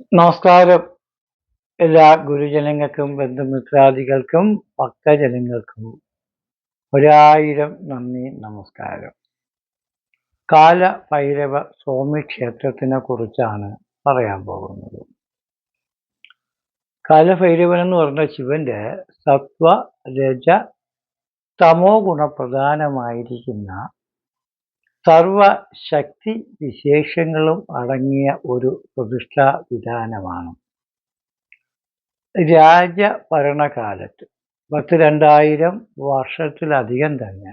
നമസ്കാരം. എല്ലാ ഗുരുജനങ്ങൾക്കും ബന്ധുമിത്രാദികൾക്കും ഭക്തജനങ്ങൾക്കും ഒരായിരം നന്ദി, നമസ്കാരം. കാലഭൈരവ സ്വാമി ക്ഷേത്രത്തിനെ കുറിച്ചാണ് പറയാൻ പോകുന്നത്. കാലഭൈരവൻ എന്ന് പറഞ്ഞ ശിവന്റെ സത്വ രജ തമോ ഗുണപ്രധാനമായിരിക്കുന്ന സർവശക്തി വിശേഷങ്ങളും അടങ്ങിയ ഒരു പ്രതിഷ്ഠാ വിധാനമാണ്. രാജഭരണകാലത്ത് 2000 വർഷത്തിലധികം തന്നെ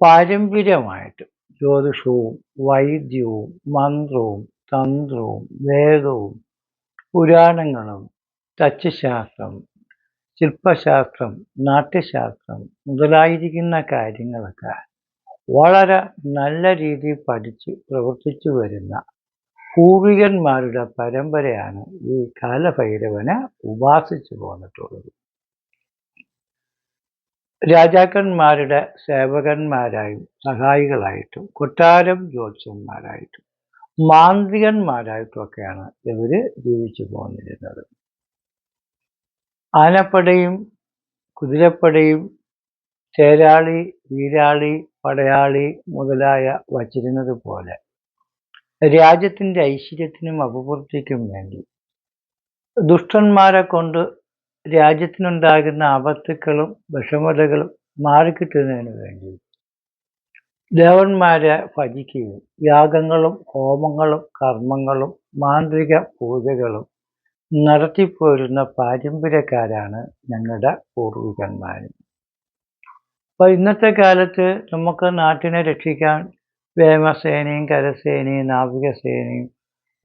പാരമ്പര്യമായിട്ട് ജ്യോതിഷവും വൈദ്യവും മന്ത്രവും തന്ത്രവും വേദവും പുരാണങ്ങളും തച്ചുശാസ്ത്രം, ശില്പശാസ്ത്രം, നാട്യശാസ്ത്രം മുതലായിരിക്കുന്ന കാര്യങ്ങളൊക്കെ വളരെ നല്ല രീതിയിൽ പഠിച്ച് പ്രവർത്തിച്ചു വരുന്ന പൂർവികന്മാരുടെ പരമ്പരയാണ് ഈ കാലഭൈരവനെ ഉപാസിച്ചു പോന്നിട്ടുള്ളത്. രാജാക്കന്മാരുടെ സേവകന്മാരായും സഹായികളായിട്ടും കൊട്ടാരം ജ്യോത്സ്യന്മാരായിട്ടും മാന്ത്രികന്മാരായിട്ടും ഒക്കെയാണ് ഇവര് ജീവിച്ചു പോന്നിരുന്നത്. ആനപ്പടയും കുതിരപ്പടയും തേരാളി, വീരാളി, പടയാളി മുതലായ വച്ചിരുന്നത് പോലെ രാജ്യത്തിൻ്റെ ഐശ്വര്യത്തിനും അഭിവൃദ്ധിക്കും വേണ്ടി ദുഷ്ടന്മാരെ കൊണ്ട് രാജ്യത്തിനുണ്ടാകുന്ന ആപത്തുക്കളും വിഷമതകളും മാറിക്കിട്ടുന്നതിന് വേണ്ടി ദേവന്മാരെ ഭജിക്കുകയും യാഗങ്ങളും ഹോമങ്ങളും കർമ്മങ്ങളും മാന്ത്രിക പൂജകളും നടത്തിപ്പോരുന്ന പാരമ്പര്യക്കാരാണ് ഞങ്ങളുടെ പൂർവികന്മാർ. അപ്പോൾ ഇന്നത്തെ കാലത്ത് നമുക്ക് നാട്ടിനെ രക്ഷിക്കാൻ വ്യോമസേനയും കരസേനയും നാവികസേനയും,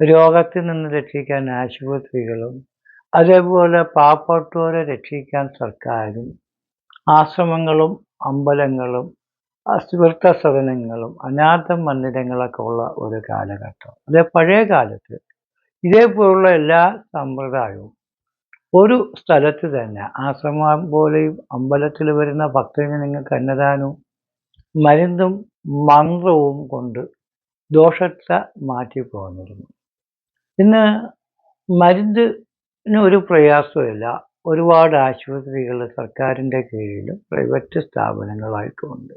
രോഗത്തിൽ നിന്ന് രക്ഷിക്കാൻ ആശുപത്രികളും, അതേപോലെ പാവപ്പെട്ടവരെ രക്ഷിക്കാൻ സർക്കാരും, ആശ്രമങ്ങളും അമ്പലങ്ങളും വൃദ്ധസദനങ്ങളും അനാഥ മന്ദിരങ്ങളൊക്കെ ഉള്ള ഒരു കാലഘട്ടം. അതേ പഴയ കാലത്ത് ഇതേപോലുള്ള എല്ലാ സമ്പ്രദായവും ഒരു സ്ഥലത്ത് തന്നെ ആശ്രമം പോലെയും അമ്പലത്തിൽ വരുന്ന ഭക്തജനങ്ങൾക്ക് അന്നദാനവും മരുന്നും മന്ത്രവും കൊണ്ട് ദോഷത്തെ മാറ്റി പോന്നിരുന്നു. ഇന്ന് മരുന്നിന് ഒരു പ്രയാസമില്ല. ഒരുപാട് ആശുപത്രികൾ സർക്കാരിൻ്റെ കീഴിലും പ്രൈവറ്റ് സ്ഥാപനങ്ങളായിട്ടുമുണ്ട്.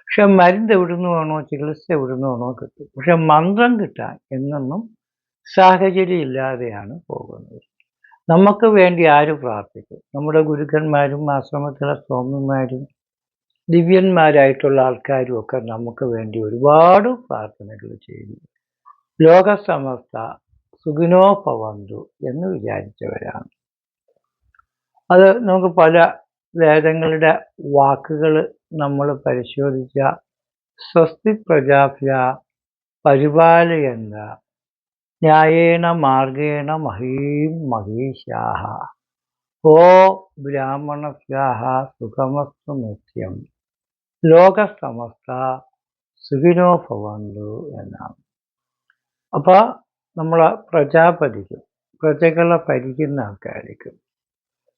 പക്ഷെ മരുന്ന് എവിടുന്ന് വേണോ, ചികിത്സ എവിടുന്ന് വേണോ കിട്ടും. പക്ഷെ മന്ത്രം കിട്ടാൻ എന്നൊന്നും സാഹചര്യം ഇല്ലാതെയാണ് പോകുന്നത്. നമുക്ക് വേണ്ടി ആര് പ്രാർത്ഥിക്കും? നമ്മുടെ ഗുരുക്കന്മാരും ആശ്രമത്തിലെ സ്വാമിമാരും ദിവ്യന്മാരായിട്ടുള്ള ആൾക്കാരും ഒക്കെ നമുക്ക് വേണ്ടി ഒരുപാട് പ്രാർത്ഥനകൾ ചെയ്തു. ലോകസമസ്ത സുഖിനോ ഭവന്തു എന്ന് വിചാരിച്ചവരാണ്. അത് നമുക്ക് പല വേദങ്ങളുടെ വാക്കുകൾ നമ്മൾ പരിശോധിച്ച സ്വസ്തി പ്രജാഭ്യ പരിപാലയന്ത ന്യായേന മാർഗേണ മഹീം മഹീഷാഹ ഓ ബ്രാഹ്മണസ്യാഹ സുഖമസ്തു നിത്യം ലോകസമസ്ത സുഖിനോ ഭവന്തു എന്നാണ്. അപ്പോൾ നമ്മളെ പ്രജാപതിക്കും പ്രജകളെ ഭരിക്കുന്ന ആൾക്കാർക്കും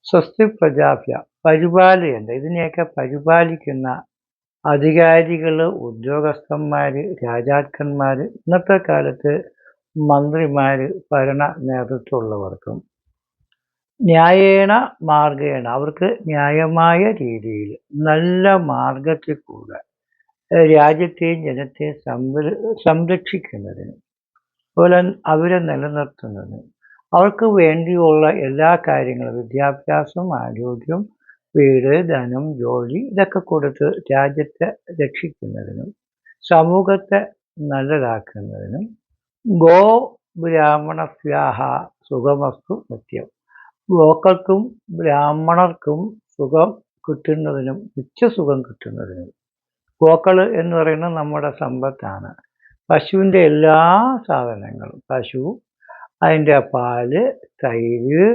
സ്വസ്തി പ്രജാഭ്യ പരിപാലയന്ത, ഇതിനെയൊക്കെ പരിപാലിക്കുന്ന അധികാരികൾ, ഉദ്യോഗസ്ഥന്മാർ, രാജാക്കന്മാർ, ഇന്നത്തെ കാലത്ത് മന്ത്രിമാർ, ഭരണ നേതൃത്വമുള്ളവർക്കും ന്യായേണ മാർഗേണ അവർക്ക് ന്യായമായ രീതിയിൽ നല്ല മാർഗത്തിൽ കൂടെ രാജ്യത്തെയും ജനത്തെയും സംരക്ഷിക്കുന്നതിനും അതുപോലെ അവരെ നിലനിർത്തുന്നതിനും അവർക്ക് വേണ്ടിയുള്ള എല്ലാ കാര്യങ്ങളും വിദ്യാഭ്യാസം, ആരോഗ്യം, വീട്, ധനം, ജോലി ഇതൊക്കെ കൊടുത്ത് രാജ്യത്തെ രക്ഷിക്കുന്നതിനും സമൂഹത്തെ നല്ലതാക്കുന്നതിനും ഗോ ബ്രാഹ്മണസ്യാഹ സുഖമസ്തു നിത്യം, ഗോക്കൾക്കും ബ്രാഹ്മണർക്കും സുഖം കിട്ടുന്നതിനും നിത്യസുഖം കിട്ടുന്നതിനും, ഗോക്കൾ എന്ന് പറയുന്നത് നമ്മുടെ സമ്പത്താണ്. പശുവിൻ്റെ എല്ലാ സാധനങ്ങളും, പശു, അതിൻ്റെ പാല്, തൈര്,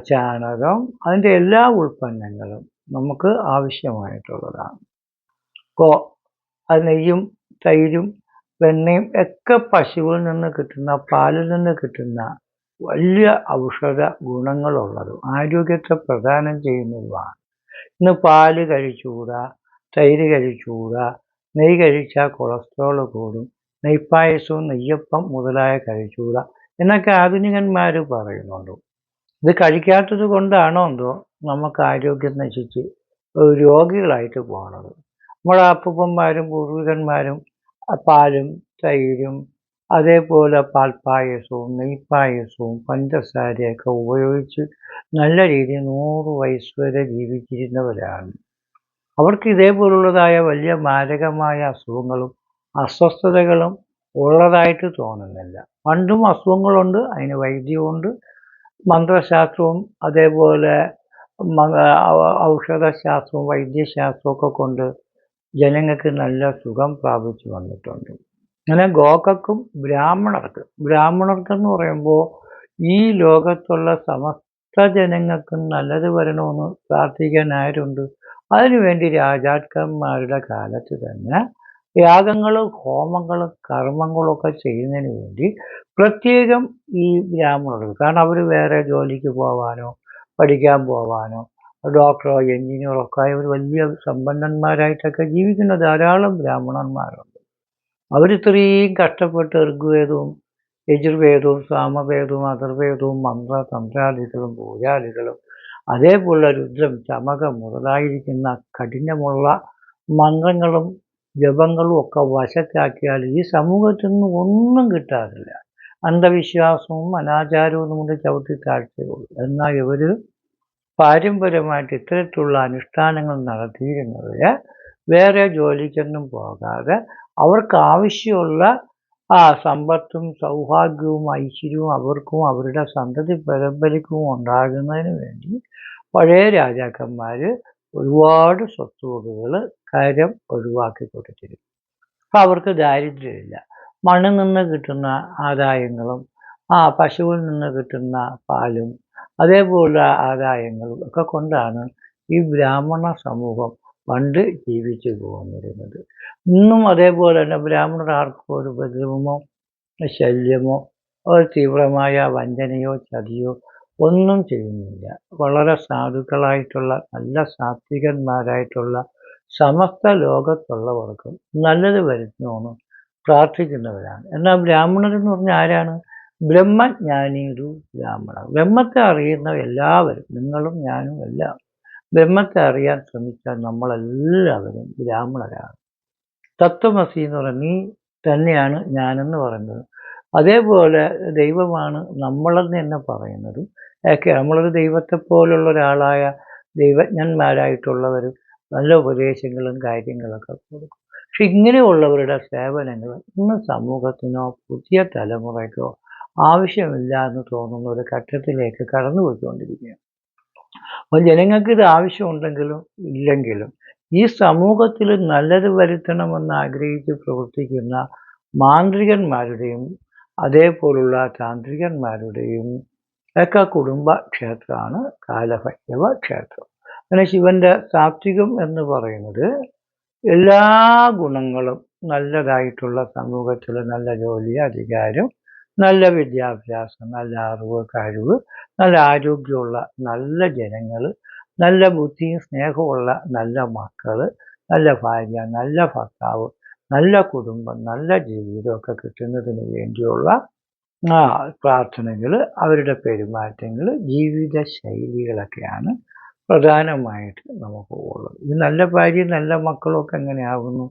ചാണകം, അതിൻ്റെ എല്ലാ ഉൽപ്പന്നങ്ങളും നമുക്ക് ആവശ്യമായിട്ടുള്ളതാണ്. അത് നെയ്യും തൈരും വെണ്ണയും ഒക്കെ പശുവിൽ നിന്ന് കിട്ടുന്ന, പാലിൽ നിന്ന് കിട്ടുന്ന വലിയ ഔഷധ ഗുണങ്ങളുള്ളതും ആരോഗ്യത്തെ പ്രദാനം ചെയ്യുന്നതുമാണ്. ഇന്ന് പാല് കഴിച്ചുകൂടാ, തൈര് കഴിച്ചുകൂടാ, നെയ്യ് കഴിച്ചാൽ കൊളസ്ട്രോൾ കൂടും, നെയ്പ്പായസവും നെയ്യപ്പം മുതലായ കഴിച്ചുകൂടാ എന്നൊക്കെ ആധുനികന്മാർ പറയുന്നുണ്ട്. ഇത് കഴിക്കാത്തത് കൊണ്ടാണോ എന്തോ നമുക്ക് ആരോഗ്യം നശിച്ച് രോഗികളായിട്ട് പോകണത്. നമ്മുടെ അപ്പൂപ്പന്മാരും പൂർവികന്മാരും പാലും തൈരും അതേപോലെ പാൽപ്പായസവും നെയ്പായസവും പഞ്ചസാരയൊക്കെ ഉപയോഗിച്ച് നല്ല രീതിയിൽ 100 വയസ്സ് വരെ ജീവിച്ചിരുന്നവരാണ്. അവർക്ക് ഇതേപോലുള്ളതായ വലിയ മാരകമായ അസുഖങ്ങളും അസ്വസ്ഥതകളും ഉള്ളതായിട്ട് തോന്നുന്നില്ല. പണ്ടും അസുഖങ്ങളുണ്ട്, അതിന് വൈദ്യമുണ്ട്, മന്ത്രശാസ്ത്രവും അതേപോലെ ഔഷധശാസ്ത്രവും വൈദ്യശാസ്ത്രവും ഒക്കെ കൊണ്ട് ജനങ്ങൾക്ക് നല്ല സുഖം പ്രാപിച്ചു വന്നിട്ടുണ്ട്. അങ്ങനെ ഗോക്കക്കും ബ്രാഹ്മണർക്കെന്ന് പറയുമ്പോൾ ഈ ലോകത്തുള്ള സമസ്ത ജനങ്ങൾക്കും നല്ലത് വരണമെന്ന് പ്രാർത്ഥിക്കാൻ ആരുണ്ട്? അതിനുവേണ്ടി രാജാക്കന്മാരുടെ കാലത്ത് തന്നെ യാഗങ്ങളും ഹോമങ്ങളും കർമ്മങ്ങളും ഒക്കെ ചെയ്യുന്നതിന് വേണ്ടി പ്രത്യേകം ഈ ബ്രാഹ്മണർക്ക്, കാരണം അവർ വേറെ ജോലിക്ക് പോവാനോ പഠിക്കാൻ പോവാനോ ഡോക്ടറോ എഞ്ചിനീയറോ ഒക്കെ ആയ ഒരു വലിയ സമ്പന്നന്മാരായിട്ടൊക്കെ ജീവിക്കുന്ന ധാരാളം ബ്രാഹ്മണന്മാരുണ്ട്. അവരിത്രയും കഷ്ടപ്പെട്ട് ഋഗ്വേദവും യജുർവേദവും സാമവേദവും അഥർവേദവും തന്ത്രാദികളും പൂജാദികളും അതേപോലെ രുദ്രം ചമകം മുതലായിരിക്കുന്ന കഠിനമുള്ള മന്ത്രങ്ങളും ജപങ്ങളും ഒക്കെ വശത്താക്കിയാൽ ഈ സമൂഹത്തിൽ നിന്ന് ഒന്നും കിട്ടാറില്ല. അന്ധവിശ്വാസവും അനാചാരവും കൊണ്ട് ചവിട്ടി താഴ്ചയുള്ളൂ. എന്നാൽ ഇവർ പാരമ്പര്യമായിട്ട് ഇത്തരത്തിലുള്ള അനുഷ്ഠാനങ്ങൾ നടത്തിയിരുന്നവർ വേറെ ജോലിക്കൊന്നും പോകാതെ അവർക്ക് ആവശ്യമുള്ള സമ്പത്തും സൗഭാഗ്യവും ഐശ്വര്യവും അവർക്കും അവരുടെ സന്തതി പരമ്പരയ്ക്കും ഉണ്ടാകുന്നതിന് വേണ്ടി പഴയ രാജാക്കന്മാർ ഒരുപാട് സ്വത്തുവകകൾ കാര്യം ഒഴിവാക്കി കൊടുത്തിരുന്നു. അപ്പം അവർക്ക് ദാരിദ്ര്യമില്ല. മണ്ണിൽ നിന്ന് കിട്ടുന്ന ആദായങ്ങളും പശുവിൽ നിന്ന് കിട്ടുന്ന പാലും അതേപോലെ ആദായങ്ങളും ഒക്കെ കൊണ്ടാണ് ഈ ബ്രാഹ്മണ സമൂഹം പണ്ട് ജീവിച്ചു പോന്നിരുന്നത്. ഇന്നും അതേപോലെ തന്നെ ബ്രാഹ്മണർ ആർക്കും ഒരു ഉപദ്രവമോ ശല്യമോ ഒരു തീവ്രമായ വഞ്ചനയോ ചതിയോ ഒന്നും ചെയ്യുന്നില്ല. വളരെ സാധുക്കളായിട്ടുള്ള നല്ല സാത്വികന്മാരായിട്ടുള്ള സമസ്ത ലോകത്തുള്ളവർക്കും നല്ലത് വരുത്തണമെന്ന് പ്രാർത്ഥിക്കുന്നവരാണ്. എന്നാൽ ബ്രാഹ്മണരെന്ന് പറഞ്ഞാൽ ആരാണ്? ബ്രഹ്മജ്ഞാനിയൊരു ബ്രാഹ്മണർ. ബ്രഹ്മത്തെ അറിയുന്ന എല്ലാവരും, നിങ്ങളും ഞാനും എല്ലാം ബ്രഹ്മത്തെ അറിയാൻ ശ്രമിച്ചാൽ നമ്മളെല്ലാവരും ബ്രാഹ്മണരാണ്. തത്വമസി എന്ന് പറഞ്ഞാൽ നീ തന്നെയാണ് ഞാനെന്ന് പറയുന്നത്. അതേപോലെ ദൈവമാണ് നമ്മളെന്ന് തന്നെ പറയുന്നതും ഒക്കെ. നമ്മളൊരു ദൈവത്തെ പോലുള്ള ഒരാളായ ദൈവജ്ഞന്മാരായിട്ടുള്ളവരും നല്ല ഉപദേശങ്ങളും കാര്യങ്ങളൊക്കെ കൊടുക്കും. പക്ഷെ ഇങ്ങനെയുള്ളവരുടെ സേവനങ്ങൾ ഇന്ന് സമൂഹത്തിനോ പുതിയ തലമുറയ്ക്കോ ആവശ്യമില്ല എന്ന് തോന്നുന്ന ഒരു ഘട്ടത്തിലേക്ക് കടന്നു പോയിക്കൊണ്ടിരിക്കുകയാണ്. അപ്പോൾ ജനങ്ങൾക്ക് ഇത് ആവശ്യമുണ്ടെങ്കിലും ഇല്ലെങ്കിലും ഈ സമൂഹത്തിൽ നല്ലത് വരുത്തണമെന്ന് ആഗ്രഹിച്ച് പ്രവർത്തിക്കുന്ന മാന്ത്രികന്മാരുടെയും അതേപോലുള്ള താന്ത്രികന്മാരുടെയും ഒക്കെ കുടുംബ ക്ഷേത്രമാണ് കാലഭൈരവ ക്ഷേത്രം. അങ്ങനെ ശിവന്റെ സാത്വികം എന്ന് പറയുന്നത് എല്ലാ ഗുണങ്ങളും നല്ലതായിട്ടുള്ള സമൂഹത്തിൽ നല്ല ജോലി, അധികാരം, നല്ല വിദ്യാഭ്യാസം, നല്ല അറിവ്, കഴിവ്, നല്ല ആരോഗ്യമുള്ള നല്ല ജനങ്ങൾ, നല്ല ബുദ്ധിയും സ്നേഹമുള്ള നല്ല മക്കൾ, നല്ല ഭാര്യ, നല്ല ഭർത്താവ്, നല്ല കുടുംബം, നല്ല ജീവിതമൊക്കെ കിട്ടുന്നതിന് വേണ്ടിയുള്ള പ്രാർത്ഥനകൾ, അവരുടെ പെരുമാറ്റങ്ങൾ, ജീവിത ശൈലികളൊക്കെയാണ് പ്രധാനമായിട്ട് നമുക്ക് ഉള്ളത്. ഈ നല്ല ഭാര്യയും നല്ല മക്കളും ഒക്കെ എങ്ങനെയാകുന്നു?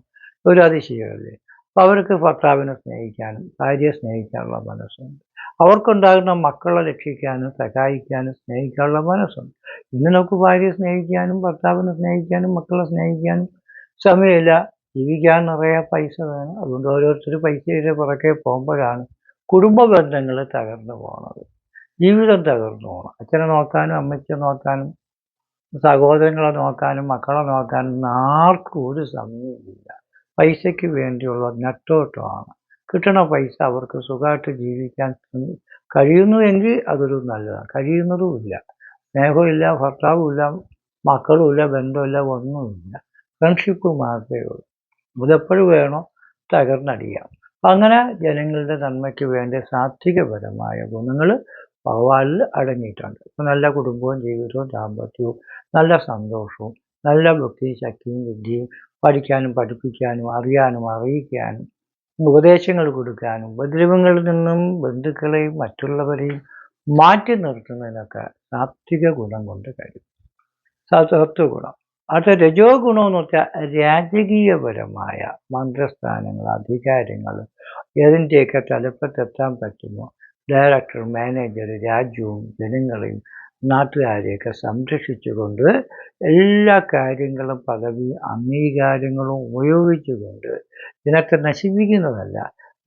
ഒരു അതിശയമല്ലേ. അപ്പോൾ അവർക്ക് ഭർത്താവിനെ സ്നേഹിക്കാനും ഭാര്യയെ സ്നേഹിക്കാനുള്ള മനസ്സുണ്ട്. അവർക്കുണ്ടാകുന്ന മക്കളെ രക്ഷിക്കാനും സഹായിക്കാനും സ്നേഹിക്കാനുള്ള മനസ്സുണ്ട്. ഇന്ന് നമുക്ക് ഭാര്യയെ സ്നേഹിക്കാനും ഭർത്താവിനെ സ്നേഹിക്കാനും മക്കളെ സ്നേഹിക്കാനും സമയമില്ല. ജീവിക്കാൻ നിറയെ പൈസ വേണം. അതുകൊണ്ട് ഓരോരുത്തർ പൈസയുടെ പുറകെ പോകുമ്പോഴാണ് കുടുംബ ബന്ധങ്ങൾ തകർന്നു പോകുന്നത്, ജീവിതം തകർന്നു പോകണം. അച്ഛനെ നോക്കാനും അമ്മയ്ക്ക് നോക്കാനും സഹോദരങ്ങളെ നോക്കാനും മക്കളെ നോക്കാനും ആർക്കും ഒരു സമയമില്ല. പൈസയ്ക്ക് വേണ്ടിയുള്ള നെട്ടോട്ടമാണ്. കിട്ടണ പൈസ അവർക്ക് സുഖമായിട്ട് ജീവിക്കാൻ കഴിയുന്നുവെങ്കിൽ അതൊരു നല്ലതാണ്. കഴിയുന്നതുമില്ല. സ്നേഹമില്ല, ഭർത്താവുമില്ല, മക്കളുമില്ല, ബന്ധമില്ല, ഒന്നുമില്ല. ഫ്രണ്ട്ഷിപ്പ് മാത്രമേ ഉള്ളൂ. ഇതെപ്പോഴും വേണോ? തകർന്നടിയാം. അങ്ങനെ ജനങ്ങളുടെ നന്മയ്ക്ക് വേണ്ടി സാത്വികപരമായ ഗുണങ്ങൾ ഭഗവാനിൽ അടങ്ങിയിട്ടുണ്ട്. ഇപ്പം നല്ല കുടുംബവും ജീവിതവും ദാമ്പത്യവും നല്ല സന്തോഷവും നല്ല ബുദ്ധിയും ശക്തിയും വിദ്യയും പഠിക്കാനും പഠിപ്പിക്കാനും അറിയാനും അറിയിക്കാനും ഉപദേശങ്ങൾ കൊടുക്കാനും ഉപദ്രവങ്ങളിൽ നിന്നും ബന്ധുക്കളെയും മറ്റുള്ളവരെയും മാറ്റി നിർത്തുന്നതിനൊക്കെ സാത്വിക ഗുണം കൊണ്ട് കഴിയും. സത്വഗുണം. അടുത്ത രജോ ഗുണം എന്ന് വെച്ചാൽ രാജകീയപരമായ മന്ത്രിസ്ഥാനങ്ങൾ, അധികാരങ്ങൾ ഏതിൻ്റെയൊക്കെ തലപ്പത്തെത്താൻ പറ്റുമോ ഡയറക്ടർ, മാനേജർ രാജ്യവും ജനങ്ങളെയും നാട്ടുകാരെയൊക്കെ സംരക്ഷിച്ചുകൊണ്ട് എല്ലാ കാര്യങ്ങളും പദവി അംഗീകാരങ്ങളും ഉപയോഗിച്ചുകൊണ്ട് ജനത്തെ നശിപ്പിക്കുന്നതല്ല,